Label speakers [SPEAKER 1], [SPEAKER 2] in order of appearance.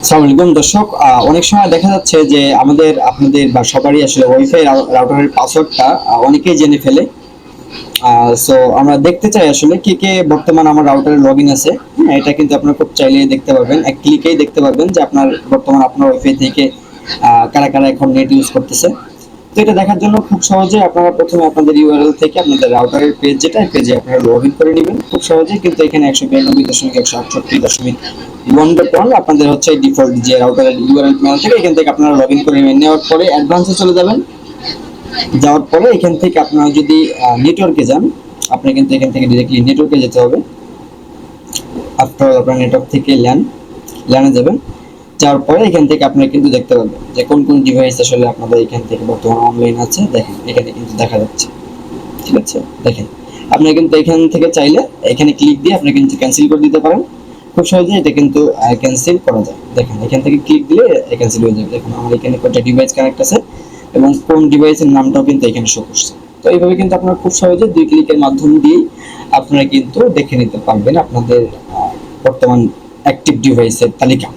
[SPEAKER 1] আসসালামু আলাইকুম দর্শক, অনেক সময় দেখা যাচ্ছে যে আমাদের আপনাদের বা সবারই আসলে ওয়াইফাই রাউটারের পাসওয়ার্ডটা অনেকেই জেনে ফেলে। সো আমরা দেখতে চাই আসলে কে কে বর্তমান আমার রাউটারে লগ ইন আছে। হ্যাঁ, এটা কিন্তু আপনারা খুব চাইলেই দেখতে পারবেন, এক ক্লিকেই দেখতে পারবেন যে আপনার বর্তমান আপনার ওয়াইফাই থেকে কারা কারা এখন নেট ইউজ করতেছে। তো এটা দেখার জন্য খুব সহজে আপনারা প্রথমে আপনাদের ইউআরএল থেকে আপনাদের রাউটারের পেজ, যেটা পেজে আপনারা লগ ইন করে নেবেন খুব সহজেই। কিন্তু এখানে 192.168.1.1 আপনাদের হচ্ছে ডিফল্ট যে রাউটারের ইউআরএল প্যানেল থেকে এখান থেকে আপনারা লগ ইন করে নেওয়ার পরে অ্যাডভান্সে চলে যাবেন। যাওয়ার পরে এখান থেকে আপনারা যদি নেটওয়ার্কে যান, আপনি কিন্তু এখান থেকে ডিরেক্টলি নেটওয়ার্কে যেতে হবে। আফটার আপনার নেটওয়ার্ক থেকে ল্যানে যাবেন। যাওয়ার পরে এখান থেকে আপনারা কিন্তু দেখতে পাবেন যে কোন কোন ডিভাইস আসলে আপনাদের এখান থেকে বর্তমানে অনলাইন আছে। দেখেন এখানে কিন্তু দেখা যাচ্ছে, ঠিক আছে। দেখেন আপনি কিন্তু এখান থেকে চাইলে এখানে ক্লিক দিয়ে আপনি কিন্তু ক্যান্সেল করে দিতে পারেন। খুব সহজে এটা কিন্তু ক্যান্সেল করা যায়। দেখেন এখান থেকে ক্লিক দিলে ক্যান্সেল হয়ে যাবে। দেখুন আমার এখানে কয়টা ডিভাইস কানেক্ট আছে এবং কোন ডিভাইসের নামটাও কিন্তু এখানে শো করছে। তো এইভাবে কিন্তু আপনারা খুব সহজে 2 ক্লিকের মাধ্যম দিয়ে আপনারা কিন্তু দেখে নিতে পারবেন আপনাদের বর্তমান অ্যাক্টিভ ডিভাইসের তালিকা।